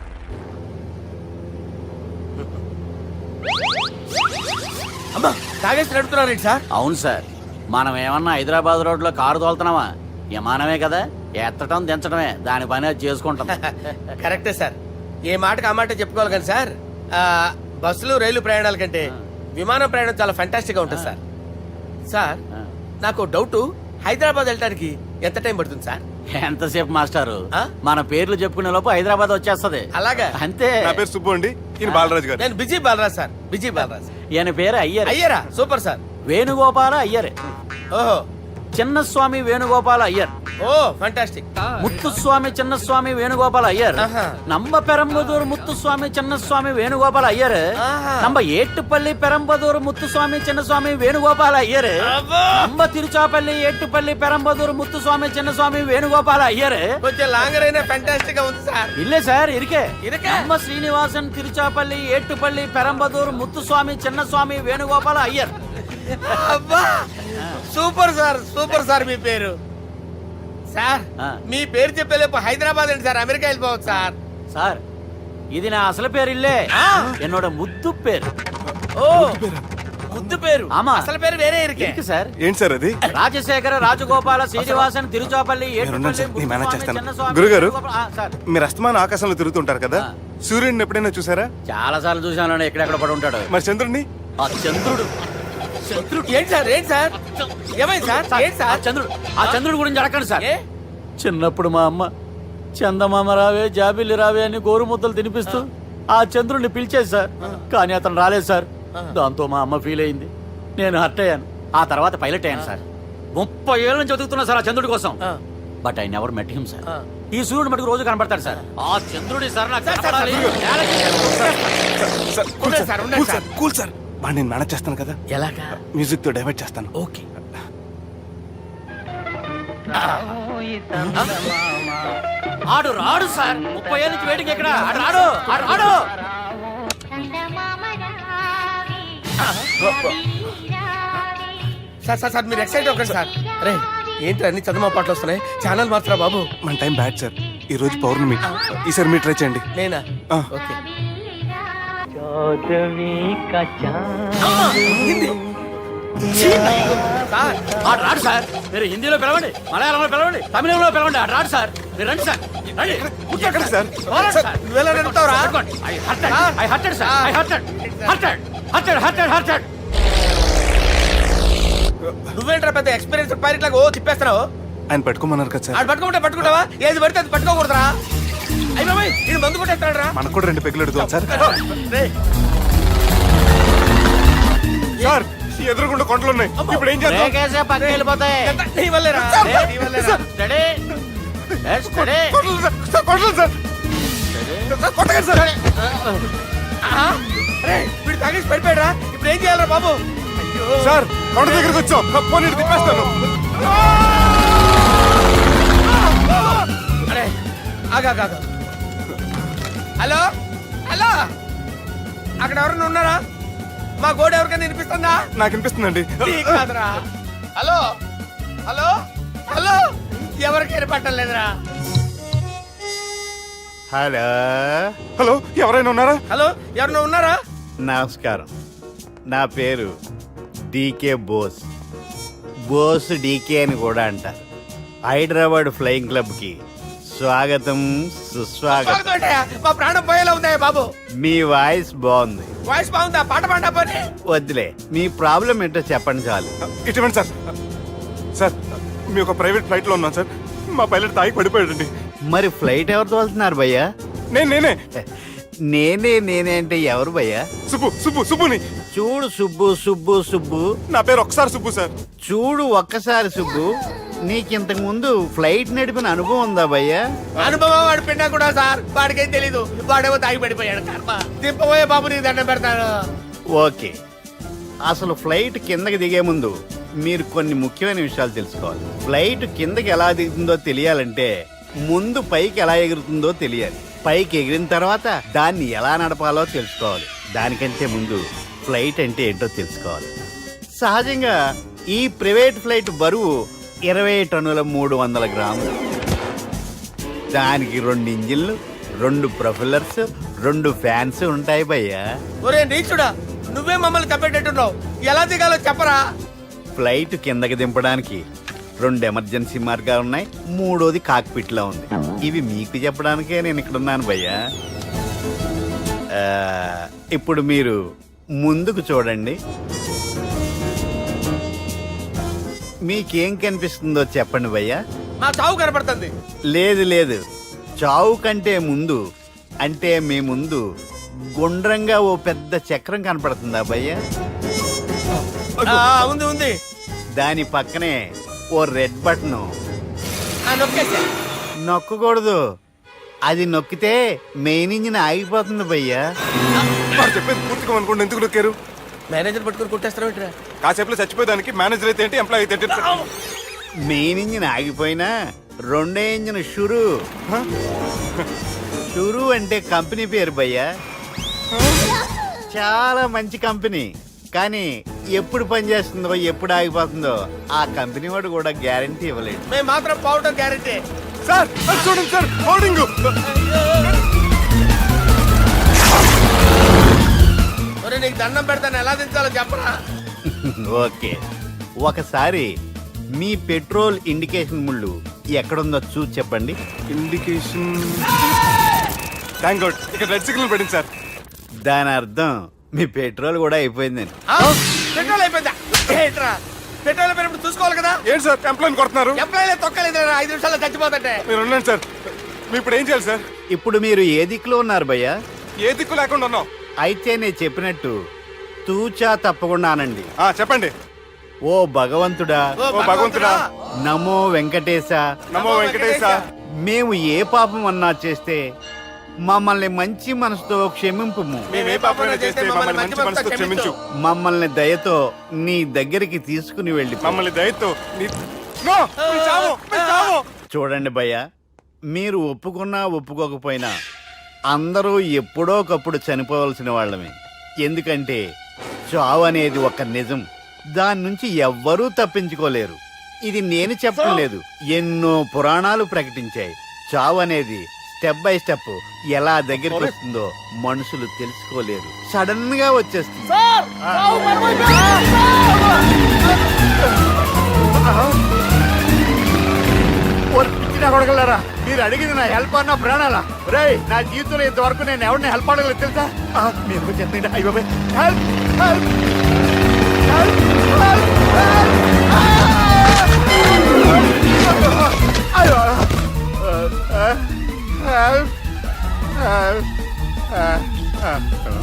అమ్మా తాగేసి నడుపుతున్నారేంటి సార్? అవును సార్, మనం ఏమన్నా హైదరాబాద్ రోడ్లో కారు తోలుతున్నామా? విమానమే కదా, ఎత్తటం దించడమే దాని పని, అది చేసుకుంటాం. కరెక్టే సార్, ఏ మాటకు ఆ మాట చెప్పుకోవాలి కానీ సార్, బస్సులు రైలు ప్రయాణాల కంటే విమానం ప్రయాణం చాలా ఫ్యాంటాస్టిక్ గా ఉంటుంది సార్. సార్ నాకు డౌట్, హైదరాబాద్ వెళ్ళడానికి ఎంత టైం పడుతుంది సార్? ఎంతసేపు మాస్టారు, మన పేర్లు చెప్పుకునే లోపు హైదరాబాద్ వచ్చేస్తది. అలాగా? అంతే. నా పేరు సుబ్బు అండి, ఈయన బాలరాజు గారు. నేను busy Balaraj sir, busy Balaraj. ఈయన పేరు అయ్యర్. అయ్యరా? Super sir. వేణుగోపాల అయ్యర్. ఓహో. చిన్నస్వామి వేణుగోపాల అయ్యర్. ఓ ఫ్యాంటాస్టిక్. ముత్తుస్వామి చిన్నస్వామి వేణుగోపాల అయ్యర్. நம்ம பெரம்பதூர் முத்துசுவாமி சின்னசுவாமி வேணுகோபால ஐயர். நம்ம ஏட்டுப்பள்ளி பெரம்பதூர் முத்துசுவாமி சின்னசுவாமி வேணுகோபால ஐயர். நம்ம திருச்சாப்பள்ளி ஏட்டுப்பள்ளி பெரம்பதூர் முத்துசுவாமி சின்னசுவாமி வேணுகோபால ஐயர். కొంచెం లాంగర్ అయినా ఫ్యాంటాస్టిక్ గా ఉంది సార్. இல்ல சார் இருக்கே. நம்ம ஸ்ரீனிவாசன் திருச்சாப்பள்ளி ஏட்டுப்பள்ளி பெரம்பதூர் முத்துசுவாமி சின்னசுவாமி வேணுகோபால ஐயர். అబ్బా సూపర్ సార్, సూపర్ సార్. మీ పేరు సార్, మీ పేరు చెప్పేలేపు హైదరాబాద్ అండి సార్, అమెరికా వెళ్ళిపోవచ్చు సార్. సార్ ఇది నా అసలు పేరు ఇల్లే, என்னோட ముద్దు పేరు. ఓ ముద్దు పేరు? ఆమా. అసలు పేరు వేరే ఇருக்கு సార్. ఏంటి సార్ అది? రాజశేఖర రాజగోపాల శ్రీనివాసన్ తిరుచాపల్లి గురుగారు, మీరు అస్తమానం ఆకాశంలో తిరుగుతుంటారు కదా, సూర్యుడిని ఎప్పుడైనా చూసారా? చాలా సార్లు చూసాను, ఎక్కడెక్కడ పడి ఉంటాడు. మరి చంద్రుడిని? ఆ చంద్రుడు. ఏంటి సార్, ఏంటి సార్, ఏమైంది సార్? ఏంటి సార్? చంద్రుడు, ఆ చంద్రుడు గురించి అడగండి సార్. చిన్నప్పుడు మా అమ్మ చందమామ రావే జాబిల్లి రావే అని గోరుముద్దలు తినిపిస్తూ ఆ చంద్రుడిని పిలిచేది సార్, కానీ అతను రాలేదు సార్. దాంతో మా అమ్మ ఫీల్ అయింది, నేను హర్ట్ అయ్యాను. ఆ తర్వాత పైలట్ అయ్యాను సార్. 30 ఏళ్ళ నుంచి చదువుతున్నా సార్ ఆ చంద్రుడి కోసం. But I never met him sir. ఈ సూర్యుడు మటుకు రోజు కనబడతాడు సార్. ఆ చంద్రుడి సార్ నాకు కూల్ సార్, నేను మేనేజ్ చేస్తాను కదా. ఎలాగా? మ్యూజిక్ తో డైవర్ట్ చేస్తాను. ఓకే. ఆడు రాడు సార్, 30 ఏళ్ళ నుంచి వేడికి ఎక్కడ రాడు. సార్ సార్ సార్ మీరు ఎక్సైట్ అవ్వకండి సార్. అరే ఏంటి అన్ని చదువు పాటలు వస్తున్నాయి, ఛానల్ మారుతురా బాబు. మన టైం బ్యాడ్ సార్, ఈ రోజు పౌర్ణమి. ఈసారి మీరు ట్రై చేయండి. నేనా? ఓకే. ఆడు రాడు సార్, మీరు హిందీలో పిలవండి, మలయాళంలో పిలవండి, తమిళంలో పిలవండి, ఆడు రాడు సార్. మీరు రండి సార్, రండి. ఎక్కడ సార్? నువ్వెలా నడుపుతావురా? నువ్వేంట్రా పెద్ద ఎక్స్పీరియన్స్ పైరెట్ లాగా ఓ తిప్పేస్తున్నావు? ఆయన పట్టుకోమన్నారు కదా సార్. ఆడు పట్టుకుంటే పట్టుకుంటావా? ఏది పడితే అది పట్టుకోకూడదురా. అయ్యి బాబాయ్, ఇది మందు కొట్టేస్తాడు రా. మనకు కూడా 2 పెగ్గులు అడుగుతాం సార్. సార్ ఎదురుగుండా కొండలు ఉన్నాయి, ఇప్పుడు ఏం చేద్దాం? పక్కకి వెళ్ళిపోతాయి. నీ వల్లేరా, నీ వల్లేరా. వీడు తాగేసి పడిపోయాడా? ఇప్పుడు ఏం చేయాలరా బాబు? సార్ కొండ దగ్గరికి వచ్చాం, పోనీ తిప్పేస్తాను. అరే ఆగా. హలో హలో, అక్కడ ఎవరన్నా ఉన్నారా? మా గోడ ఎవరికైనా వినిపిస్తుందా? నాకు వినిపిస్తుందండి. కాదురా. హలో హలో హలో, ఎవరికి వినపట్టలేదురా. హలో హలో ఎవరైనా ఉన్నారా? హలో ఎవరన్నా ఉన్నారా? నమస్కారం, నా పేరు డీకే బోస్. బోస్ డీకే అని కూడా అంటారు. హైదరాబాద్ ఫ్లయింగ్ క్లబ్ కి స్వాగతం, సుస్వాగతం. స్వాగతం ఏంటయ్యా? మా ప్రాణం పోయేలా ఉందయ్యా బాబు. మీ వాయిస్ బాగుంది. వాయిస్ బాగుందా? పాట పాడా పోనీ. వద్దులే, మీ ప్రాబ్లం ఏంటో చెప్పండి చాలు. ఇటువంటి సార్, సార్ మీ ఒక ప్రైవేట్ ఫ్లైట్ లో ఉన్నాం సార్. మా పైలట్ తాగి పడిపోయాడండి. మరి ఫ్లైట్ ఎవరు తోలుతున్నారు భయ్యా? నేనే నేనే అంటే ఎవరు భయ్యా? సుబ్బుని. చూడు సుబ్బు, నా పేరు ఒకసారి సుబ్బు సార్. చూడు ఒక్కసారి సుబ్బు, నీకింతకు ముందు ఫ్లైట్ నడిపిన అనుభవం ఉందా భయ్యా? అనుభవం వాడు పిన్నా కూడా సార్, వాడికేం తెలీదు. వాడేమో తాగి పడిపోయాడు. కర్మ. దింపబోయే బాబు నీకు దండం పెడతాను. ఓకే, అసలు ఫ్లైట్ కిందకి దిగే ముందు మీరు కొన్ని ముఖ్యమైన విషయాలు తెలుసుకోవాలి. ఫ్లైట్ కిందకి ఎలా దిగుతుందో తెలియాలంటే ముందు పైకి ఎలా ఎగురుతుందో తెలియాలి. పైకి ఎగిరిన తర్వాత దాన్ని ఎలా నడపాలో తెలుసుకోవాలి. దానికంటే ముందు ఫ్లైట్ అంటే ఏంటో తెలుసుకోవాలి. సహజంగా ఈ ప్రైవేట్ ఫ్లైట్ బరువు 20 టన్నుల 300 గ్రాములు. దానికి 2 ఇంజిన్లు, 2 ప్రొఫెల్లర్స్, 2 ఫ్యాన్స్ ఉంటాయి భయ్యా. ఒరే నీచుడా, నువ్వే మమ్మల్ని తప్పేటట్టున్నావు. ఎలా దిగాలో చెప్పరా? ఫ్లైట్ కిందకి దింపడానికి 2 ఎమర్జెన్సీ మార్గాలు ఉన్నాయి. 3వది కాక్పిట్ లో ఉంది. ఇవి మీకు చెప్పడానికే నేను ఇక్కడ ఉన్నాను భయ్యా. ఇప్పుడు మీరు ముందుకు చూడండి. మీకేం కనిపిస్తుందో చెప్పండి భయ్యా. మా చావు కనపడుతుంది. లేదు, చావు కంటే ముందు అంటే మీ ముందు గుండ్రంగా ఓ పెద్ద చక్రం కనపడుతుందా భయ్యా? ఉంది. దాని పక్కనే ఓ రెడ్ బటన్. నొక్కేసా. నొక్కకూడదు, అది నొక్కితే మెయిన్ ఇంజిన్ ఆగిపోతుంది భయ్యా. వాడు చెప్పేది పూర్తిగా అనుకోండి. ఎందుకు నొక్కారు? మేనేజర్ పట్టుకుని కొట్టేస్తారా ఏంట్రా? కాసేపులో చచ్చిపోయేదానికి మేనేజర్ అయితే ఏంటి, ఎంప్లాయ్ అయితే ఏంటి? మెయిన్ ఇంజిన్ ఆగిపోయినా రెండో ఇంజిన్ షురు అంటే కంపెనీ పేరు భయ్యా. చాలా మంచి కంపెనీ, కానీ ఎప్పుడు పనిచేస్తుందో ఎప్పుడు ఆగిపోతుందో ఆ కంపెనీ వాడు కూడా గ్యారంటీ ఇవ్వలేడు. మేము మాత్రం పోవడం గ్యారంటీ. సార్ అది చూడండి సార్, హోర్డింగ్. ఒరే నీకు దండం పెడతాను, ఎలా దించాలో చెప్పరా? ఓకే, ఒకసారి మీ పెట్రోల్ ఇండికేషన్ ముళ్ళు ఎక్కడుందో చూసి చెప్పండి. ఇండికేషన్. థ్యాంక్ గాడ్, ఇక్కడ రెడ్ సిగ్నల్ పడింది సార్. దాని అర్థం మీ పెట్రోల్ కూడా అయిపోయిందని. పెట్రోల్ అయిపోయిందా? ఏంట్రా పెట్రోల్ అయిపోయినప్పుడు చూసుకోవాలి కదా. ఏంటి సార్ ఎంప్లాయ్ కొడుతున్నారు? ఎంప్లాయీ తొక్కలేదు, 5 నిమిషాల్లో చచ్చిపోతుంటే. మీరు ఉండండి సార్. మీరు ఇప్పుడు ఏం చేయాలి సార్? ఇప్పుడు మీరు ఏ దిక్కులో ఉన్నారు భయ్యా? ఏ దిక్కు లేకుండా ఉన్నాం. అయితే నేను చెప్పినట్టు తూచా తప్పకుండా అనండి. చెప్పండి. ఓ భగవంతుడా, ఓ భగవంతుడా, నమో వెంకటేశ, నమో వెంకటేశ. మేము ఏ పాపం అన్నా చేస్తే మమ్మల్ని మంచి మనసుతో క్షమింపుము. మేము ఏ పాపమైనా చేస్తే మమ్మల్ని మంచి మనసుతో క్షమించు. మమ్మల్ని దయతో నీ దగ్గరికి తీసుకుని వెళ్ళి. మమ్మల్ని దయతో నో, మీరు చావు, మీరు చావు. చూడండి భయ్యా, మీరు ఒప్పుకున్నా ఒప్పుకోకపోయినా అందరూ ఎప్పుడో ఒకప్పుడు చనిపోవలసిన వాళ్ళమే. ఎందుకంటే చావు అనేది ఒక నిజం, దాని నుంచి ఎవ్వరూ తప్పించుకోలేరు. ఇది నేను చెప్పడం లేదు, ఎన్నో పురాణాలు ప్రకటించాయి. చావు అనేది స్టెప్ బై స్టెప్ ఎలా దగ్గరికి వస్తుందో మనుషులు తెలుసుకోలేరు, సడన్ గా వచ్చేస్తుంది. కొడగలరా, మీరు అడిగింది నా హెల్ప్ అన్న ప్రాణాలా? రే, నా జీవితంలో ఇంతవరకు నేను ఎవరిని హెల్ప్ అడగలేదు తెలుసా? మీరు చెప్పండి. అయ్యో హెల్ప్, హెల్ప్, హెల్ప్,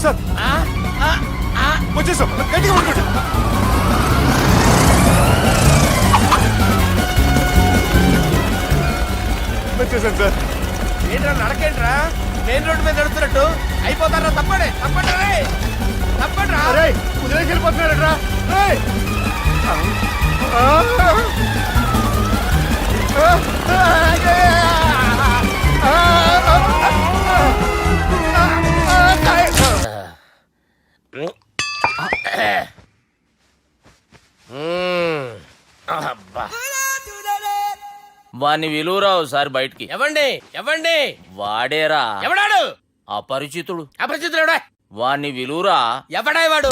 సార్ వచ్చేసాం, గట్టిగా పట్టుకోండి. వచ్చేసాను సార్. ఏంట్రా నడకేంట్రా? మెయిన్ రోడ్డు మీద నడుస్తున్నట్టు అయిపోతారా? తప్పండి, తప్పండి, తప్పండి. కుదిరేసి వెళ్ళిపోతున్నాడు. వాణ్ణి విలువరావు సార్ బయటికి. ఎవండి ఎవండి వాడేరా ఎవడాడు? అపరిచితుడు. అపరిచితుడు ఎవడా? వాణ్ణి విలువరా. ఎవడా వాడు?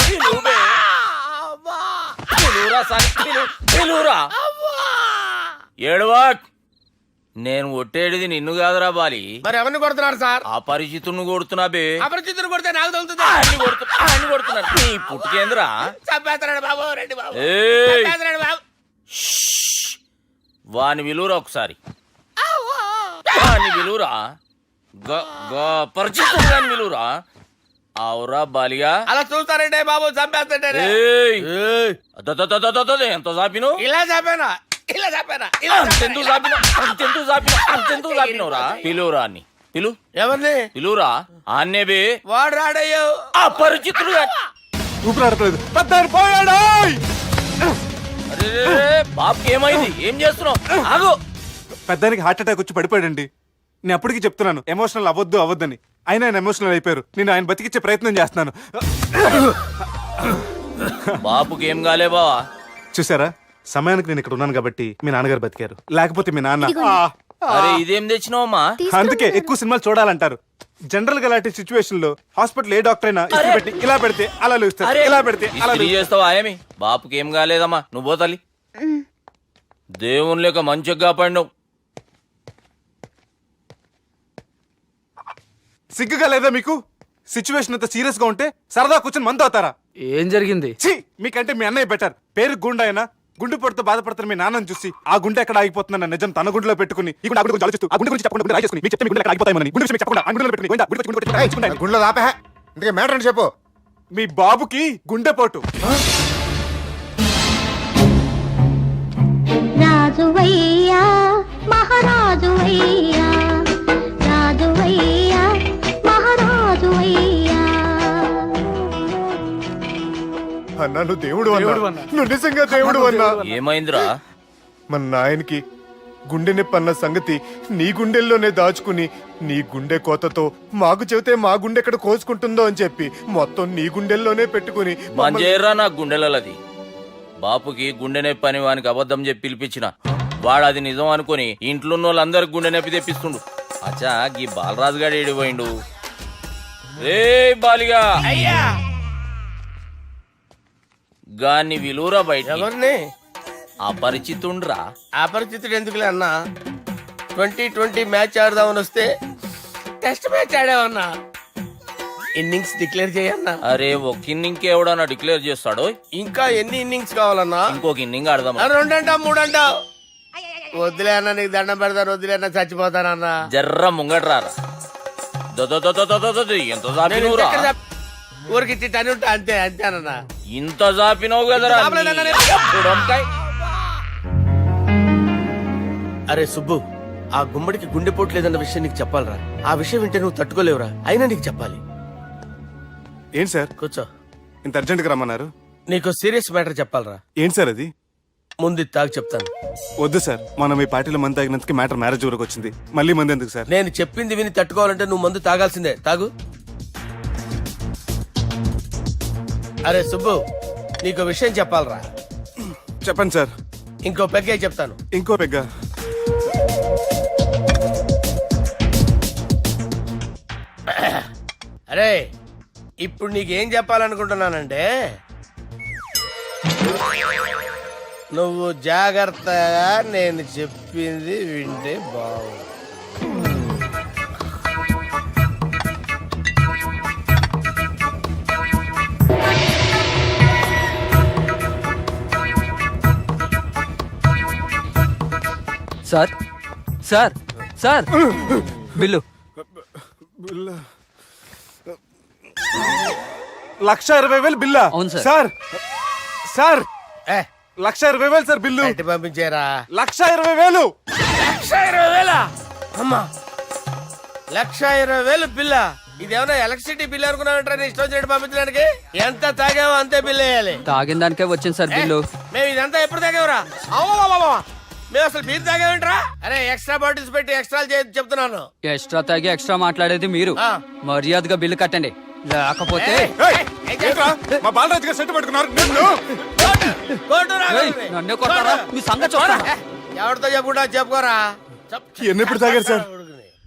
విలువరా సార్, విలువరా. ఏడవా. నేను ఒట్టేడిది నిన్ను కాదురా బాలి. మరి ఎవరిని కొడుతున్నారు సార్? అపరిచితుడిని కొడుతున్నా బే. అపరిచితుడు కొడితే నాకు తగులుతుంది. అన్ని కొడుతున్నారు. నీ పుట్టుకేంద్రా. చంపేస్తున్నాడు బాబు, రండి బాబు. ఏయ్! చంపేస్తున్నాడు బాబు. వాని విలువరా ఒకసారి. వాని విలువరా. పరిచితుడు గాని విలువరా. అవురా బాలిగా. అలా చూస్తారంటే బాబు, చంపేస్తాడే. ఏయ్! అదదదదదదద, ఎంత చాపిను. ఇలా చంపేనా? ఇలా చంపేనా? ఇలా అంతెందుకు చాపిను, అంతెందుకు చాపిను, అంతెందుకు చాపినవురా. పిలువురా అన్ని. పిలు ఎవరిని? పిలువురా. ఆన్నే బే. వాడు రాడయ్యో. అపరిచితుడు గాని. ఊపిరాడట్లేదు. పెద్దాయన పోయాడు. అరే బాబుకి ఏమైంది? ఏం చేస్తున్నావు? ఆగు. పెద్దానికి హార్ట్ అటాక్ వచ్చి పడిపోయాడండి. నేను అప్పటికి చెప్తున్నాను ఎమోషనల్ అవ్వద్దని. అయినా ఆయన ఎమోషనల్ అయిపోయారు. నేను ఆయన బతికిచ్చే ప్రయత్నం చేస్తున్నాను. బాబుకి ఏం కాలే బావా. చూసారా, సమయానికి నేను ఇక్కడ ఉన్నాను కాబట్టి మీ నాన్నగారు బతికారు. లేకపోతే మీ నాన్న అరే ఇదేం తెచ్చినావమ్మా? అందుకే ఎక్కువ సినిమాలు చూడాలంటారు. జనరల్ గా అలాంటి సిచ్యువేషన్ లో హాస్పిటల్ ఏ డాక్టర్ అయినా ఇస్త్రీ పెట్టి ఇలా పెడితే అలా లూస్తారు, ఇలా పెడితే అలా ఇస్త్రీ చేస్తావా ఏమి? బాపుకి ఏం కాలేదమ్మా, నువ్వు పోతల్లి. దేవుని లేక మంచిగా పడినావు. సిగ్గుగా లేదా మీకు? సిచ్యువేషన్ అంత సీరియస్ గా ఉంటే సరదా కూర్చొని మందు అవుతారా? ఏం జరిగింది? ఛీ, మీకంటే మీ అన్నయ్య బెటర్. పేరు గుండె అయినా గుండె పొడితో బాధపడుతున్న మీ నాన్నని చూసి ఆ గుండె ఎక్కడ ఆగిపోతుందన్న నిజం తన గుండెలో పెట్టుకుని ఈ గుండె గురించి ఆలోచిస్తూ ఆ గుండె గురించి చెప్పకుండా గుండె రాజేసుకుని మీకు చెప్తే మీ గుండె ఎక్కడ ఆగిపోతాయని గుండె విషయం చెప్పకుండా ఆ గుండెలో పెట్టుకుని గుండె గుండెలో ఆపే. ఇందుకే మ్యాటర్ అని చెప్పు. మీ బాబుకి గుండెపోటు. రాజువయ్యా మహారాజువయ్యా, రాజువయ్యా మహారాజువయ్యా. అన్నా నువ్వు దేవుడు అన్నా, నువ్వు నిజంగా దేవుడు అన్నా. ఏమైందిరా? మన నాయనకి గుండె నొప్పి అన్న సంగతి నీ గుండెల్లోనే దాచుకుని నీ గుండె కోతతో మాకు చెబితే మా గుండె ఎక్కడ కోసుకుంటుందో అని చెప్పి మొత్తం నీ గుండెల్లోనే పెట్టుకుని మంజేరా నా గుండెలది. బాపుకి గుండె నొప్పి అని వానికి అబద్ధం చెప్పి పిలిపించిన వాడు అది నిజం అనుకుని ఇంట్లో ఉన్న వాళ్ళందరికి గుండె నొప్పి తెప్పిస్తుండు. అచ్చా గీ బాలరాజు గారు ఏడిపోయిండు. రే బాలిగా అయ్యా గాన్ని విలువరా బయట. ఎవరిని? అపరిచితుండ్రా. అపరిచితుడు ఎందుకులే అన్నా? 2020 మ్యాచ్ ఆడదామని వస్తే టెస్ట్ మ్యాచ్ ఆడావన్నా. ఇన్నింగ్స్ డిక్లేర్ చేయన్నా. అరే ఒక ఇన్నింగ్ ఎవడన్నా డిక్లేర్ చేస్తాడో? ఇంకా ఎన్ని ఇన్నింగ్స్ కావాలన్నా? ఇంకొక ఇన్నింగ్ ఆడదాం. 2 అంటావు 3 అంటావు. వద్దులే అన్న, నీకు దండం పెడతాను. వద్దులే అన్న, చచ్చిపోతానన్నా. జర్ర ముంగట్రా. ఎంత జాపినవురా? ఊరికి టని ఉంటా అంతే అంతేనన్నా. ఇంత జాపినవు కదరా. అరే సుబ్బు, ఆ గుమ్మడికి గుండెపోటు లేదన్న విషయం నీకు చెప్పాలరా. ఆ విషయం వింటే నువ్వు తట్టుకోలేవురా. అయినా నీకు చెప్పాలి. ఏంటి సార్ కూర్చో. ఇంత అర్జెంట్ గా రమ్మన్నారు? నీకు సీరియస్ మ్యాటర్ చెప్పాలరా. ఏంటి సార్ అది? ముందు ఇది తాగు చెప్తాను. వద్దు సార్, మనం ఈ పార్టీలో మంది తాగినందుకు మ్యాటర్ మ్యారేజ్ వరకు వచ్చింది. మళ్ళీ మంది ఎందుకు సార్? నేను చెప్పింది విని తట్టుకోవాలంటే నువ్వు మందు తాగాల్సిందే. తాగు. అరే సుబ్బు, నీకు విషయం చెప్పాలరా. చెప్పండి సార్. ఇంకో పెగ్గే చెప్తాను. ఇంకో పెగ్గ. అరే ఇప్పుడు నీకేం చెప్పాలనుకుంటున్నానంటే, నువ్వు జాగ్రత్తగా నేను చెప్పింది వింటే బాగుంది. Sir sir sir bill. 1,20,000 బిల్లా? అవును సార్. సార్ సార్ ఏ 1,20,000 సార్ బిల్లు. బయట పంపించేరా. 1,20,000. 1,20,000 అమ్మా, 1,20,000 బిల్ల. ఇదేమన్నా ఎలక్ట్రిసిటీ బిల్ అనుకున్నామంటారా? నీ ఇష్టం చేయడం పంపించడానికి. ఎంత తాగావో అంతే బిల్ వేయాలి. తాగిన దానికే వచ్చింది సార్ బిల్లు. మేము ఇదంతా ఎప్పుడు తాగేవరా? మేము అసలు మీరు తాగేమంటారా? అరే ఎక్స్ట్రా బాటిల్స్ పెట్టి ఎక్స్ట్రా చెప్తున్నాను. ఎక్స్ట్రా తాగి ఎక్స్ట్రా మాట్లాడేది మీరు. మర్యాదగా బిల్లు కట్టండి, లేకపోతే ఏంట్రా, మా బాలరాజు గారు సెట్ పట్టుకున్నారు. నిన్ను కోర్టు రా. నన్నే కొడతారా? మీ సంగతి చూస్తాను. ఎవరితో చెప్పుకుంటా చెప్పుకోరా ఎన్నెప్పుడు తాగారు సార్